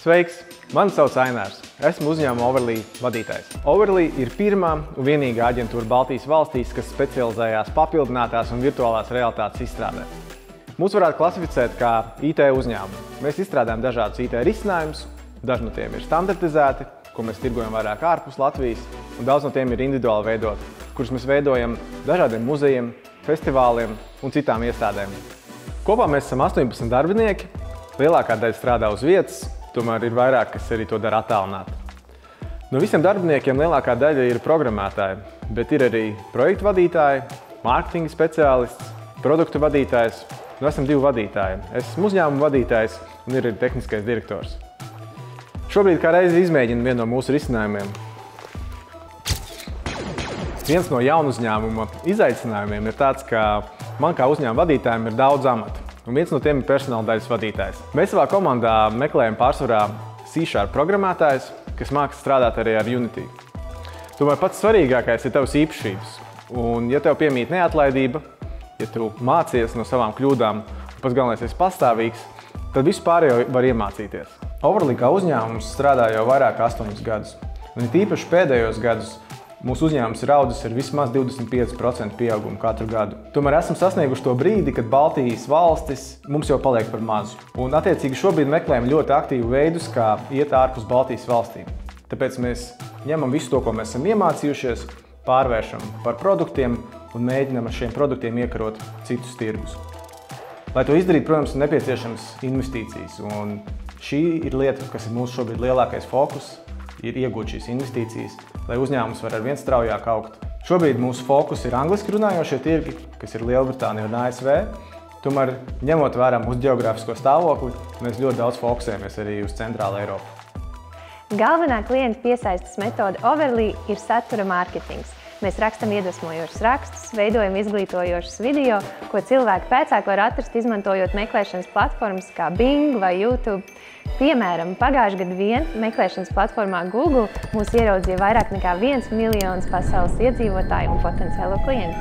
Sveiks! Mani sauc Ainārs. Esmu uzņēmuma Overly vadītājs. Overly ir pirmā un vienīgā aģentūra Baltijas valstīs, kas specializējās papildinātās un virtuālās realitātes izstrādē. Mūs varētu klasificēt kā IT uzņēmumu. Mēs izstrādājam dažādus IT risinājumus, daži no tiem ir standartizēti, ko mēs tirgojam vairāk ārpus Latvijas, un daudz no tiem ir individuāli veidoti, kurus mēs veidojam dažādiem muzejiem, festivāliem un citām iestādēm. Kopā mēs esam 18 darbinieki, lielākā daļa strādā uz vietas, tomēr ir vairāk, kas arī to dara attālināti. No visiem darbiniekiem lielākā daļa ir programmētāji, bet ir arī projektu vadītāji, mārketinga speciālists, produktu vadītājs. Nu, esam divi vadītāji. Es esmu uzņēmuma vadītājs un ir arī tehniskais direktors. Šobrīd kā reizi izmēģinu vienu no mūsu risinājumiem. Viens no jaunu uzņēmuma izaicinājumiem ir tāds, ka man kā uzņēmuma vadītājiem ir daudz amatu. Un viens no tiem ir personāla daļas vadītājs. Mēs savā komandā meklējam pārsvarā C# programmētājs, kas māks strādāt arī ar Unity. Tomēr pats svarīgākais ir tavas īpašības. Un ja tev piemīt neatlaidība, ja tu mācies no savām kļūdām, un pats galvenais esi pastāvīgs, tad visu pārējo var iemācīties. Overly kā uzņēmums strādā jau vairāk kā 8 gadus. Un tīpaši pēdējos gadus mūsu uzņēmums ir audzis ar vismaz 25% pieaugumu katru gadu. Tomēr esam sasnieguši to brīdi, kad Baltijas valstis mums jau paliek par mazu. Un attiecīgi šobrīd meklējam ļoti aktīvu veidus, kā iet ārpus Baltijas valstīm. Tāpēc mēs ņemam visu to, ko mēs esam iemācījušies, pārvēršam par produktiem un mēģinam ar šiem produktiem iekarot citus tirgus. Lai to izdarītu, protams, ir nepieciešams investīcijas. Un šī ir lieta, kas ir mūsu šobrīd lielākais fokus, ir iegūt šīs investīcijas, lai uzņēmums var arvien straujāk augt. Šobrīd mūsu fokus ir angliski runājošie tirgi, kas ir Lielbritānija un ASV. Tomēr, ņemot vērā mūsu ģeogrāfisko stāvokli, mēs ļoti daudz fokusējamies arī uz Centrālu Eiropu. Galvenā klienta piesaistes metode Overly ir satura mārketings. Mēs rakstam iedvesmojošus rakstus, veidojam izglītojošus video, ko cilvēki pēcāk var atrast, izmantojot meklēšanas platformas kā Bing vai YouTube. Piemēram, pagājušajā gadā vien meklēšanas platformā Google mūs ieraudzīja vairāk nekā 1 miljons pasaules iedzīvotāju un potenciālo klientu.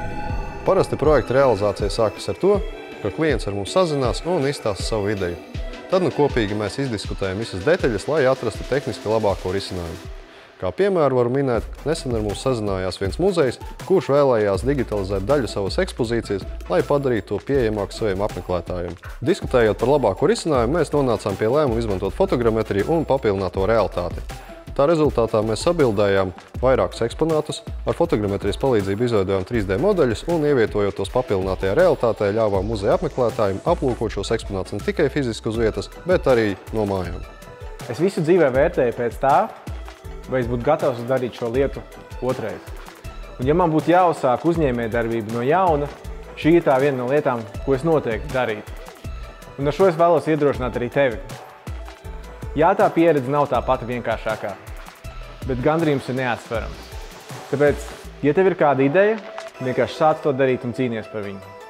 Parasti projekta realizācija sākas ar to, ka klients ar mums sazinās un izstāsta savu ideju. Tad kopīgi mēs izdiskutējam visas detaļas, lai atrastu tehniski labāko risinājumu. Kā piemēru varu minēt, nesen ar mums sazinājās viens muzejs, kurš vēlējās digitalizēt daļu savas ekspozīcijas, lai padarītu to pieejamāku saviem apmeklētājiem. Diskutējot par labāko risinājumu, mēs nonācām pie lēmuma izmantot fotogrammetriju un papildināto realitāti. Tā rezultātā mēs sabildējām vairākus eksponātus, ar fotogrammetrijas palīdzību izveidojām 3D modeļus un ievietojot tos papildinātajā realitātē, ļāvām muzeja apmeklētājiem aplūkot šos eksponātus ne tikai fiziski uz vietas, bet arī no mājām. Es visu dzīvē vērtēju pēc tā, vai es būtu gatavs darīt šo lietu otrais. Un ja man būtu jāuzsāk uzņēmējdarbība no jauna, šī ir tā viena no lietām, ko es noteikti darītu. Un ar šo es vēlos iedrošināt arī tevi. Jā, tā pieredze nav tā pati vienkāršākā, bet gandarījums ir neatsverams. Tāpēc, ja tev ir kāda ideja, vienkārši sāc to darīt un cīnies par viņu.